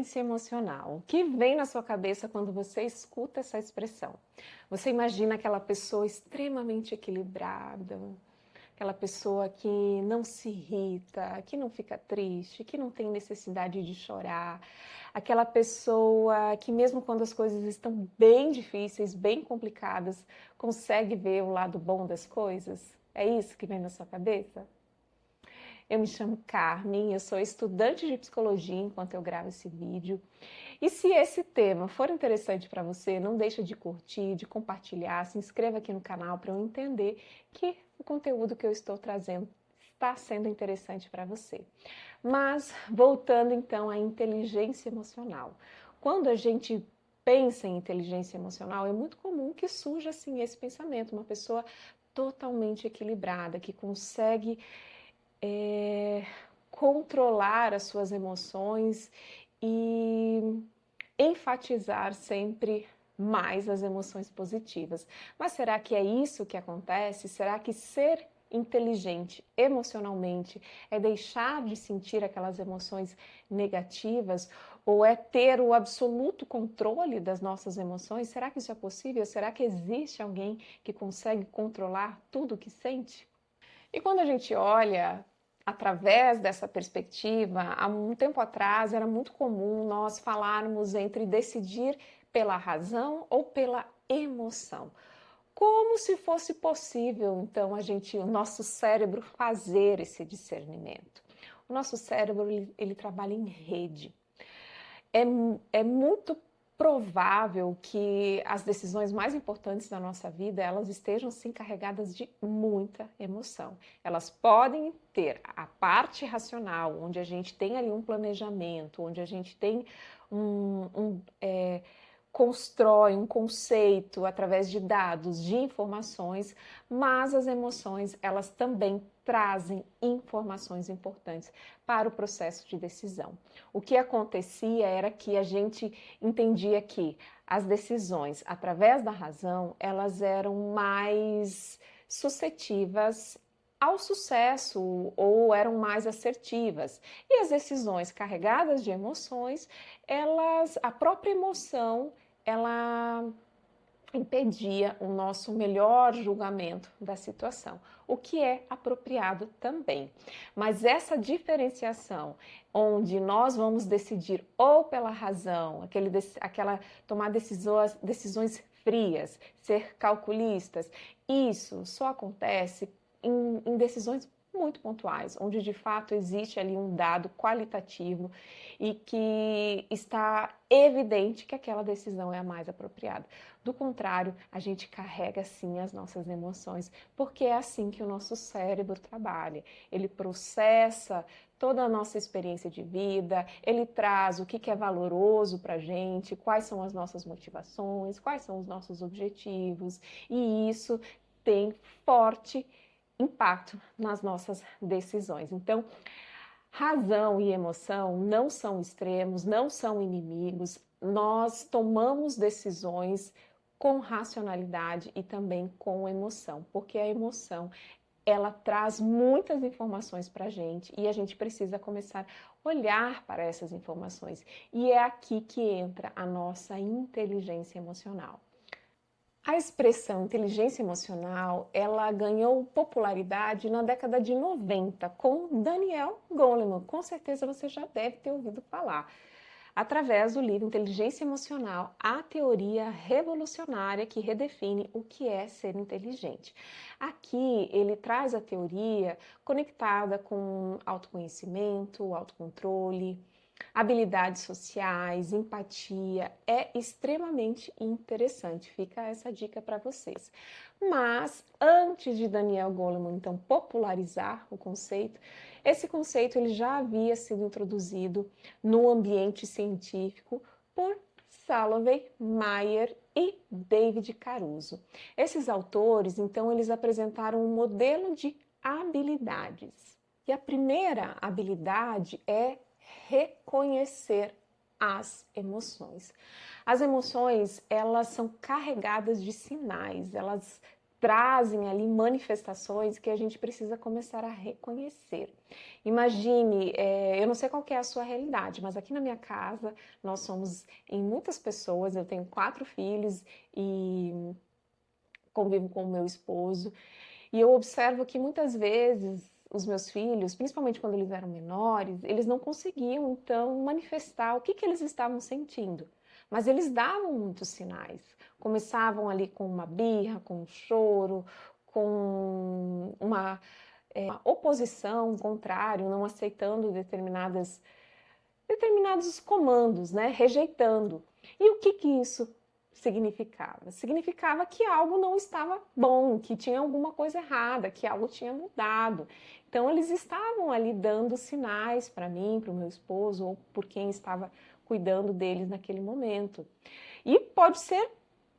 inteligência emocional. O que vem na sua cabeça quando você escuta essa expressão? Você imagina aquela pessoa extremamente equilibrada, aquela pessoa que não se irrita, que não fica triste, que não tem necessidade de chorar, aquela pessoa que mesmo quando as coisas estão bem difíceis, bem complicadas, consegue ver o lado bom das coisas? É isso que vem na sua cabeça? Eu me chamo Carmen, eu sou estudante de psicologia enquanto eu gravo esse vídeo. E se esse tema for interessante para você, não deixa de curtir, de compartilhar, se inscreva aqui no canal para eu entender que o conteúdo que eu estou trazendo está sendo interessante para você. Mas voltando então à inteligência emocional. Quando a gente pensa em inteligência emocional, é muito comum que surja assim esse pensamento, uma pessoa totalmente equilibrada, que consegue controlar as suas emoções e enfatizar sempre mais as emoções positivas. Mas será que é isso que acontece? Será que ser inteligente emocionalmente é deixar de sentir aquelas emoções negativas ou é ter o absoluto controle das nossas emoções? Será que isso é possível? Será que existe alguém que consegue controlar tudo o que sente? E quando a gente olha através dessa perspectiva, há um tempo atrás era muito comum nós falarmos entre decidir pela razão ou pela emoção. Como se fosse possível, então, o nosso cérebro fazer esse discernimento. O nosso cérebro, ele trabalha em rede. É muito provável que as decisões mais importantes da nossa vida, elas estejam sim carregadas de muita emoção. Elas podem ter a parte racional, onde a gente tem ali um planejamento, onde a gente tem constrói um conceito através de dados, de informações, mas as emoções, elas também trazem informações importantes para o processo de decisão. O que acontecia era que a gente entendia que as decisões, através da razão, elas eram mais suscetíveis ao sucesso ou eram mais assertivas. E as decisões carregadas de emoções, a própria emoção, ela impedia o nosso melhor julgamento da situação, o que é apropriado também. Mas essa diferenciação, onde nós vamos decidir ou pela razão, aquela tomar decisões frias, ser calculistas, isso só acontece em decisões muito pontuais, onde de fato existe ali um dado qualitativo e que está evidente que aquela decisão é a mais apropriada. Do contrário, a gente carrega sim as nossas emoções, porque é assim que o nosso cérebro trabalha. Ele processa toda a nossa experiência de vida, ele traz o que é valoroso para a gente, quais são as nossas motivações, quais são os nossos objetivos, e isso tem forte impacto nas nossas decisões. Então, razão e emoção não são extremos, não são inimigos. Nós tomamos decisões com racionalidade e também com emoção, porque a emoção, ela traz muitas informações para a gente e a gente precisa começar a olhar para essas informações. E é aqui que entra a nossa inteligência emocional. A expressão inteligência emocional, ela ganhou popularidade na década de 90 com Daniel Goleman. Com certeza você já deve ter ouvido falar. Através do livro Inteligência Emocional, a teoria revolucionária que redefine o que é ser inteligente. Aqui ele traz a teoria conectada com autoconhecimento, autocontrole, habilidades sociais, empatia, é extremamente interessante. Fica essa dica para vocês. Mas antes de Daniel Goleman então popularizar o conceito, esse conceito ele já havia sido introduzido no ambiente científico por Salovey, Mayer e David Caruso. Esses autores, então, eles apresentaram um modelo de habilidades. E a primeira habilidade é reconhecer as emoções. As emoções, elas são carregadas de sinais, elas trazem ali manifestações que a gente precisa começar a reconhecer. Imagine, eu não sei qual que é a sua realidade, mas aqui na minha casa nós somos em muitas pessoas, eu tenho 4 filhos e convivo com o meu esposo, e eu observo que muitas vezes os meus filhos, principalmente quando eles eram menores, eles não conseguiam então manifestar o que eles estavam sentindo. Mas eles davam muitos sinais. Começavam ali com uma birra, com um choro, com uma oposição, um contrário, não aceitando determinados comandos, né? Rejeitando. E o que isso significava? Significava que algo não estava bom, que tinha alguma coisa errada, que algo tinha mudado. Então eles estavam ali dando sinais para mim, para o meu esposo, ou por quem estava cuidando deles naquele momento. E pode ser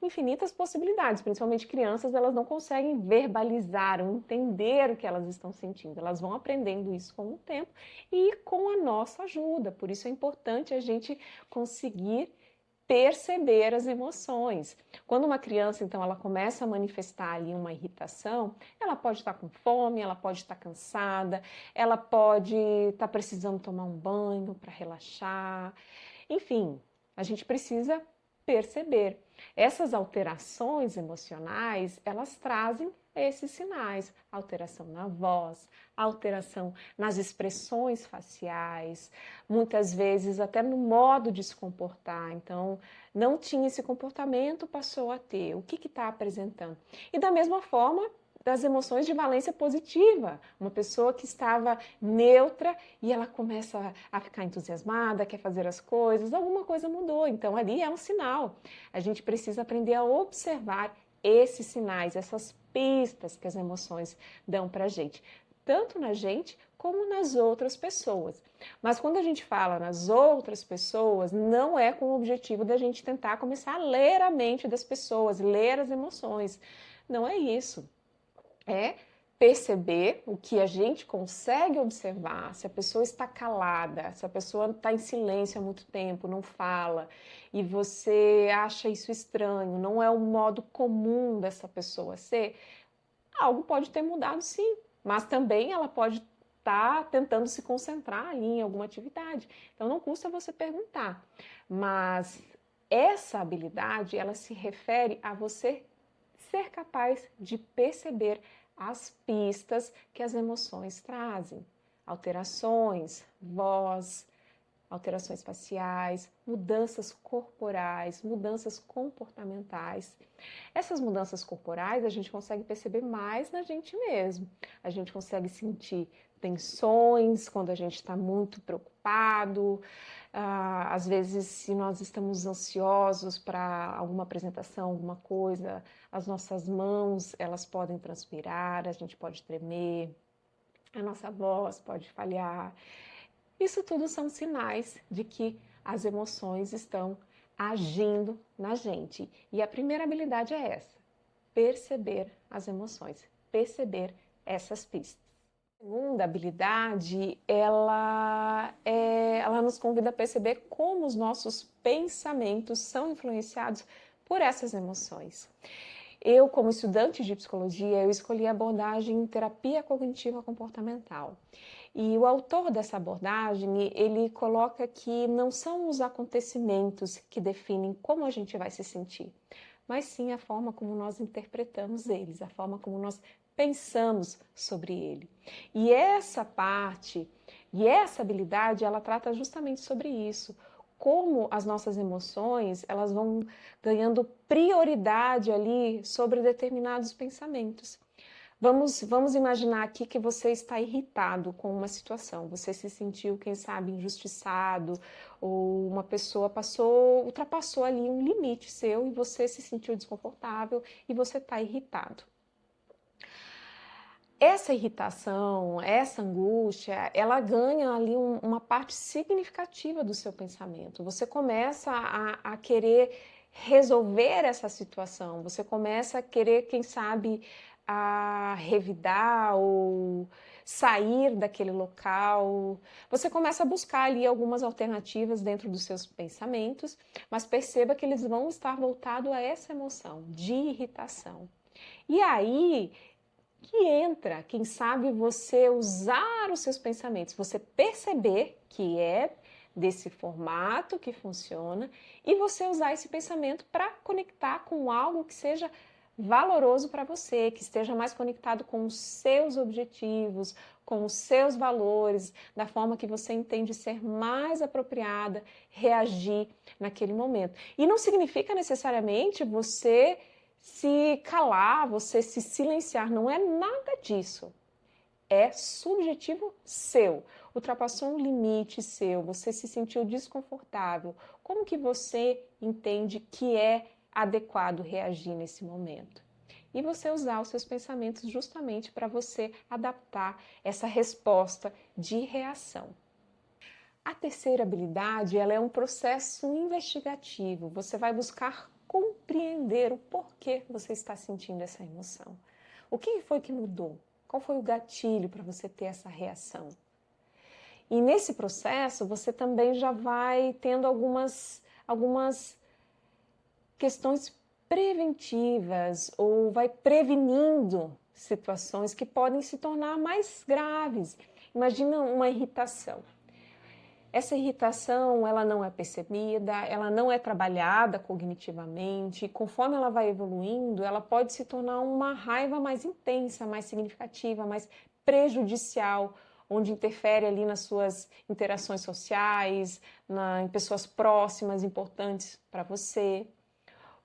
infinitas possibilidades, principalmente crianças, elas não conseguem verbalizar ou entender o que elas estão sentindo. Elas vão aprendendo isso com o tempo e com a nossa ajuda. Por isso é importante a gente conseguir perceber as emoções. Quando uma criança, então, ela começa a manifestar ali uma irritação, ela pode estar com fome, ela pode estar cansada, ela pode estar precisando tomar um banho para relaxar. Enfim, a gente precisa perceber. Essas alterações emocionais, elas trazem esses sinais, alteração na voz, alteração nas expressões faciais, muitas vezes até no modo de se comportar. Então, não tinha esse comportamento, passou a ter. O que está apresentando? E da mesma forma, das emoções de valência positiva. Uma pessoa que estava neutra e ela começa a ficar entusiasmada, quer fazer as coisas, alguma coisa mudou. Então, ali é um sinal. A gente precisa aprender a observar esses sinais, essas pistas que as emoções dão para a gente, tanto na gente como nas outras pessoas. Mas quando a gente fala nas outras pessoas, não é com o objetivo da gente tentar começar a ler a mente das pessoas, ler as emoções. Não é isso. É perceber o que a gente consegue observar, se a pessoa está calada, se a pessoa está em silêncio há muito tempo, não fala, e você acha isso estranho, não é o modo comum dessa pessoa ser, algo pode ter mudado sim, mas também ela pode estar tentando se concentrar ali em alguma atividade. Então não custa você perguntar, mas essa habilidade, ela se refere a você ser capaz de perceber as pistas que as emoções trazem. Alterações, voz, alterações faciais, mudanças corporais, mudanças comportamentais. Essas mudanças corporais a gente consegue perceber mais na gente mesmo. A gente consegue sentir tensões quando a gente está muito preocupado. Às vezes, se nós estamos ansiosos para alguma apresentação, alguma coisa, as nossas mãos, elas podem transpirar, a gente pode tremer, a nossa voz pode falhar. Isso tudo são sinais de que as emoções estão agindo na gente. E a primeira habilidade é essa: perceber as emoções, perceber essas pistas. A segunda habilidade, ela nos convida a perceber como os nossos pensamentos são influenciados por essas emoções. Eu, como estudante de psicologia, eu escolhi a abordagem em terapia cognitiva comportamental. E o autor dessa abordagem, ele coloca que não são os acontecimentos que definem como a gente vai se sentir, mas sim a forma como nós interpretamos eles, a forma como nós pensamos sobre ele. E essa parte, e essa habilidade, ela trata justamente sobre isso. Como as nossas emoções, elas vão ganhando prioridade ali sobre determinados pensamentos. Vamos imaginar aqui que você está irritado com uma situação, você se sentiu, quem sabe, injustiçado, ou uma pessoa ultrapassou ali um limite seu e você se sentiu desconfortável e você está irritado. Essa irritação, essa angústia, ela ganha ali uma parte significativa do seu pensamento. Você começa a querer resolver essa situação, você começa a querer, quem sabe, a revidar ou sair daquele local. Você começa a buscar ali algumas alternativas dentro dos seus pensamentos, mas perceba que eles vão estar voltados a essa emoção de irritação. E aí que entra, quem sabe, você usar os seus pensamentos, você perceber que é desse formato que funciona e você usar esse pensamento para conectar com algo que seja valoroso para você, que esteja mais conectado com os seus objetivos, com os seus valores, da forma que você entende ser mais apropriada reagir naquele momento. E não significa necessariamente você se calar, você se silenciar, não é nada disso. É subjetivo seu. Ultrapassou um limite seu, você se sentiu desconfortável. Como que você entende que é adequado reagir nesse momento? E você usar os seus pensamentos justamente para você adaptar essa resposta de reação. A terceira habilidade, ela é um processo investigativo. Você vai buscar compreender o porquê você está sentindo essa emoção. O que foi que mudou? Qual foi o gatilho para você ter essa reação? E nesse processo, você também já vai tendo algumas questões preventivas ou vai prevenindo situações que podem se tornar mais graves. Imagina uma irritação. Essa irritação, ela não é percebida, ela não é trabalhada cognitivamente, e conforme ela vai evoluindo, ela pode se tornar uma raiva mais intensa, mais significativa, mais prejudicial, onde interfere ali nas suas interações sociais, em pessoas próximas, importantes para você.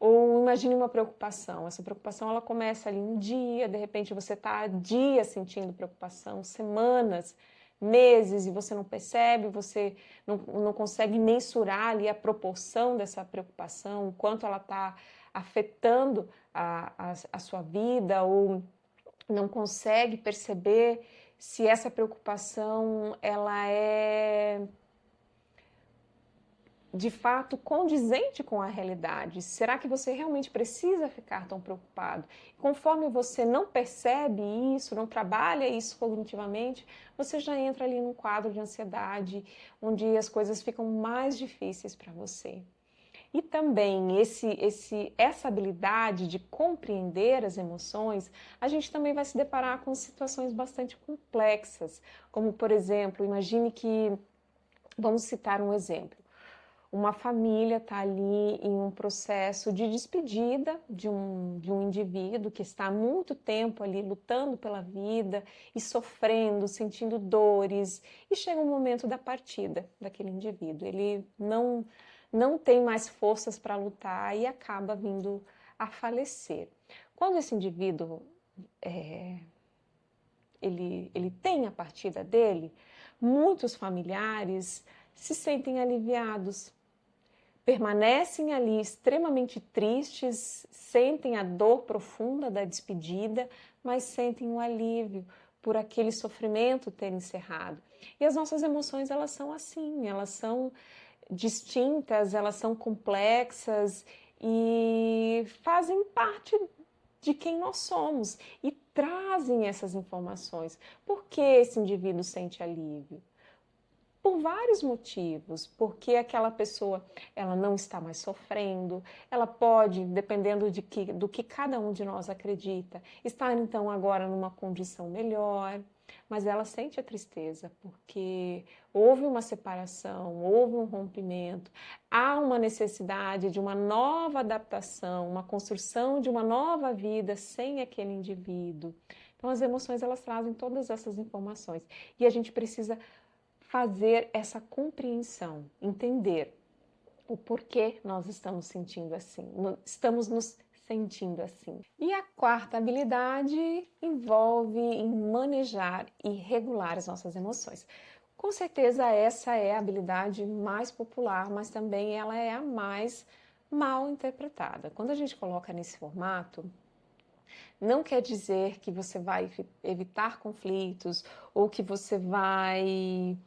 Ou imagine uma preocupação, essa preocupação ela começa ali um dia, de repente você está dias sentindo preocupação, semanas, meses, e você não percebe, você não consegue mensurar ali a proporção dessa preocupação, o quanto ela está afetando a sua vida, ou não consegue perceber se essa preocupação ela é de fato condizente com a realidade. Será que você realmente precisa ficar tão preocupado? Conforme você não percebe isso, não trabalha isso cognitivamente, você já entra ali num quadro de ansiedade, onde as coisas ficam mais difíceis para você. E também essa habilidade de compreender as emoções, a gente também vai se deparar com situações bastante complexas, como por exemplo, imagine que, vamos citar um exemplo, uma família está ali em um processo de despedida de um indivíduo que está há muito tempo ali lutando pela vida e sofrendo, sentindo dores, e chega o momento da partida daquele indivíduo. Ele não tem mais forças para lutar e acaba vindo a falecer. Quando esse indivíduo ele tem a partida dele, muitos familiares se sentem aliviados, permanecem ali extremamente tristes, sentem a dor profunda da despedida, mas sentem um alívio por aquele sofrimento ter encerrado. E as nossas emoções, elas são assim, elas são distintas, elas são complexas e fazem parte de quem nós somos e trazem essas informações. Por que esse indivíduo sente alívio? Por vários motivos, porque aquela pessoa ela não está mais sofrendo, ela pode, dependendo do que cada um de nós acredita, estar então agora numa condição melhor, mas ela sente a tristeza porque houve uma separação, houve um rompimento, há uma necessidade de uma nova adaptação, uma construção de uma nova vida sem aquele indivíduo. Então as emoções elas trazem todas essas informações e a gente precisa fazer essa compreensão, entender o porquê nós estamos sentindo assim, estamos nos sentindo assim. E a quarta habilidade envolve em manejar e regular as nossas emoções. Com certeza essa é a habilidade mais popular, mas também ela é a mais mal interpretada. Quando a gente coloca nesse formato, não quer dizer que você vai evitar conflitos ou que você vai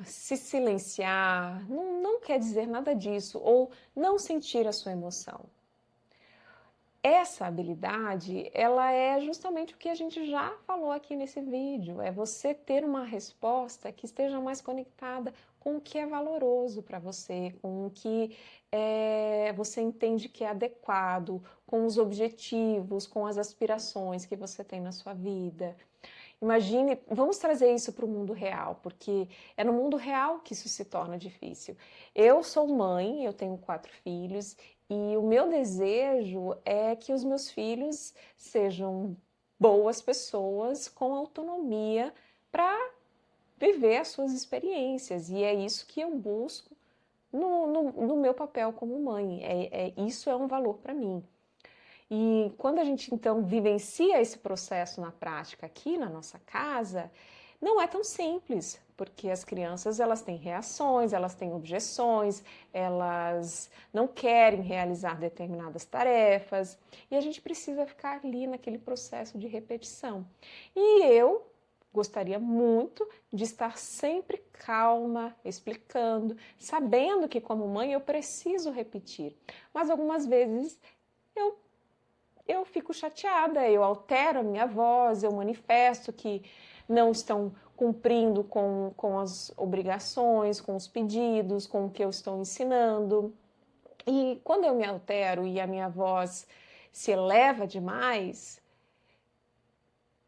se silenciar, não quer dizer nada disso, ou não sentir a sua emoção. Essa habilidade, ela é justamente o que a gente já falou aqui nesse vídeo, é você ter uma resposta que esteja mais conectada com o que é valoroso para você, com o que você entende que é adequado, com os objetivos, com as aspirações que você tem na sua vida. Imagine, vamos trazer isso para o mundo real, porque é no mundo real que isso se torna difícil. Eu sou mãe, eu tenho 4 filhos, e o meu desejo é que os meus filhos sejam boas pessoas com autonomia para viver as suas experiências, e é isso que eu busco no meu papel como mãe. Isso é um valor para mim. E quando a gente então vivencia esse processo na prática aqui na nossa casa, não é tão simples, porque as crianças elas têm reações, elas têm objeções, elas não querem realizar determinadas tarefas, e a gente precisa ficar ali naquele processo de repetição. E eu gostaria muito de estar sempre calma, explicando, sabendo que como mãe eu preciso repetir, mas algumas vezes eu fico chateada, eu altero a minha voz, eu manifesto que não estão cumprindo com as obrigações, com os pedidos, com o que eu estou ensinando. E quando eu me altero e a minha voz se eleva demais,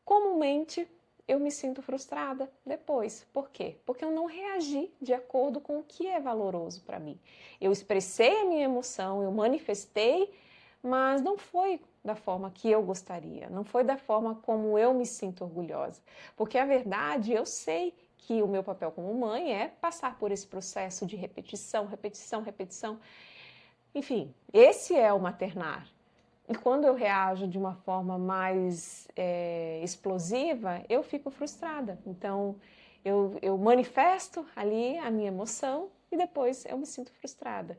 comumente eu me sinto frustrada depois. Por quê? Porque eu não reagi de acordo com o que é valoroso para mim. Eu expressei a minha emoção, eu manifestei, mas não foi da forma que eu gostaria, não foi da forma como eu me sinto orgulhosa. Porque a verdade, eu sei que o meu papel como mãe é passar por esse processo de repetição, repetição, repetição. Enfim, esse é o maternar. E quando eu reajo de uma forma mais explosiva, eu fico frustrada. Então, eu manifesto ali a minha emoção e depois eu me sinto frustrada.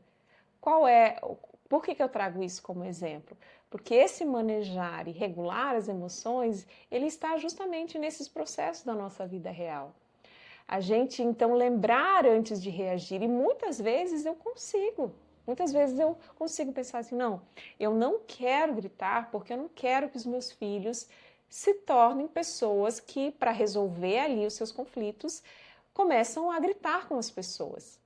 Por que eu trago isso como exemplo? Porque esse manejar e regular as emoções, ele está justamente nesses processos da nossa vida real. A gente, então, lembrar antes de reagir, e muitas vezes eu consigo. Muitas vezes eu consigo pensar assim, não, eu não quero gritar porque eu não quero que os meus filhos se tornem pessoas que, para resolver ali os seus conflitos, começam a gritar com as pessoas.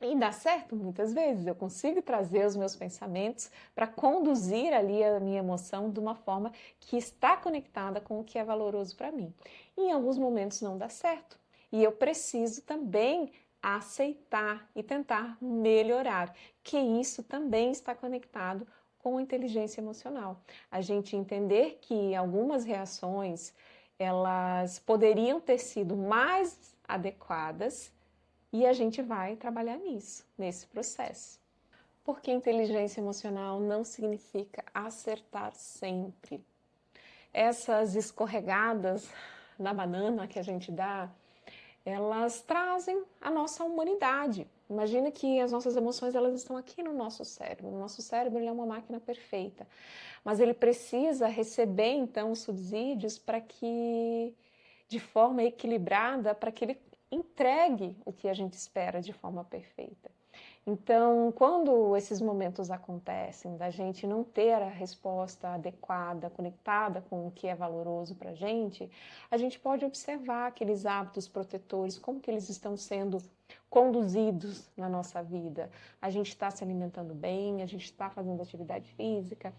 E dá certo muitas vezes, eu consigo trazer os meus pensamentos para conduzir ali a minha emoção de uma forma que está conectada com o que é valoroso para mim. E em alguns momentos não dá certo. E eu preciso também aceitar e tentar melhorar, que isso também está conectado com a inteligência emocional. A gente entender que algumas reações, elas poderiam ter sido mais adequadas e a gente vai trabalhar nisso, nesse processo. Porque inteligência emocional não significa acertar sempre. Essas escorregadas na banana que a gente dá, elas trazem a nossa humanidade. Imagina que as nossas emoções elas estão aqui no nosso cérebro. O nosso cérebro ele é uma máquina perfeita, mas ele precisa receber então os subsídios para que, de forma equilibrada, para que ele entregue o que a gente espera de forma perfeita. Então, quando esses momentos acontecem, da gente não ter a resposta adequada, conectada com o que é valoroso para a gente pode observar aqueles hábitos protetores, como que eles estão sendo conduzidos na nossa vida. A gente está se alimentando bem, a gente está fazendo atividade física,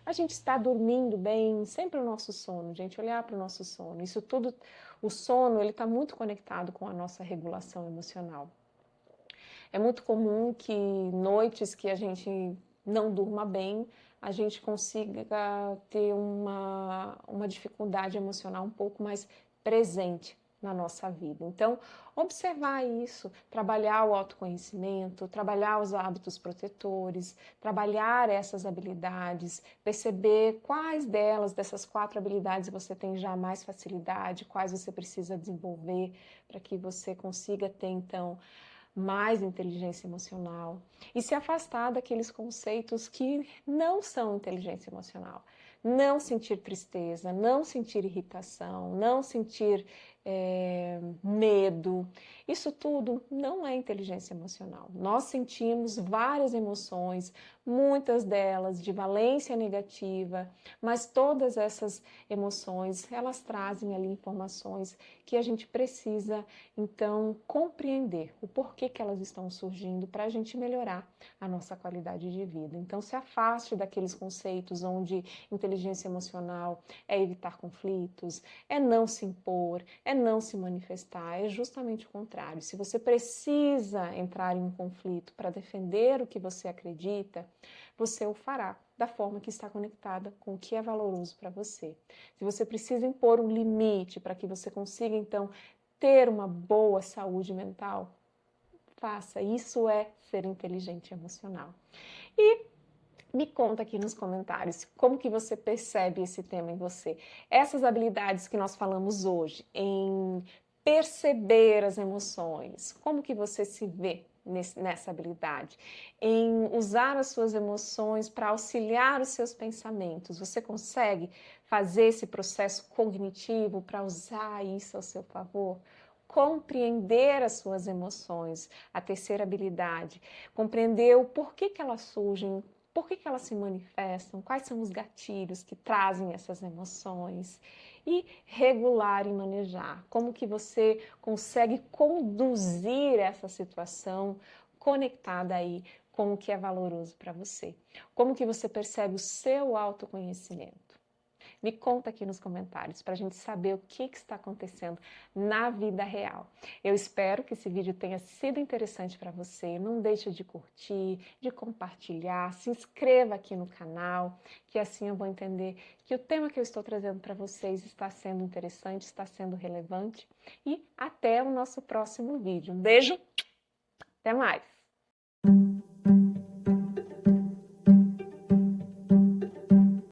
a gente está dormindo bem, sempre o nosso sono, gente, olhar para o nosso sono. Isso tudo, o sono, ele está muito conectado com a nossa regulação emocional. É muito comum que noites que a gente não durma bem, a gente consiga ter uma dificuldade emocional um pouco mais presente na nossa vida. Então, observar isso, trabalhar o autoconhecimento, trabalhar os hábitos protetores, trabalhar essas habilidades, perceber quais delas, dessas 4 habilidades, você tem já mais facilidade, quais você precisa desenvolver para que você consiga ter, então, mais inteligência emocional e se afastar daqueles conceitos que não são inteligência emocional. Não sentir tristeza, não sentir irritação, não sentir medo. Isso tudo não é inteligência emocional. Nós sentimos várias emoções, muitas delas de valência negativa, mas todas essas emoções, elas trazem ali informações que a gente precisa, então, compreender o porquê que elas estão surgindo para a gente melhorar a nossa qualidade de vida. Então, se afaste daqueles conceitos onde inteligência emocional é evitar conflitos, é não se impor, é não se manifestar, é justamente o contrário. Se você precisa entrar em um conflito para defender o que você acredita, você o fará da forma que está conectada com o que é valoroso para você. Se você precisa impor um limite para que você consiga, então, ter uma boa saúde mental, faça. Isso é ser inteligente emocional. E me conta aqui nos comentários como que você percebe esse tema em você. Essas habilidades que nós falamos hoje, em perceber as emoções, como que você se vê nessa habilidade? Em usar as suas emoções para auxiliar os seus pensamentos. Você consegue fazer esse processo cognitivo para usar isso ao seu favor? Compreender as suas emoções, a terceira habilidade, compreender o porquê que elas surgem, por que elas se manifestam, quais são os gatilhos que trazem essas emoções e regular e manejar. Como que você consegue conduzir essa situação conectada aí com o que é valoroso para você. Como que você percebe o seu autoconhecimento. Me conta aqui nos comentários para a gente saber o que está acontecendo na vida real. Eu espero que esse vídeo tenha sido interessante para você. Não deixe de curtir, de compartilhar, se inscreva aqui no canal, que assim eu vou entender que o tema que eu estou trazendo para vocês está sendo interessante, está sendo relevante. E até o nosso próximo vídeo. Um beijo, até mais!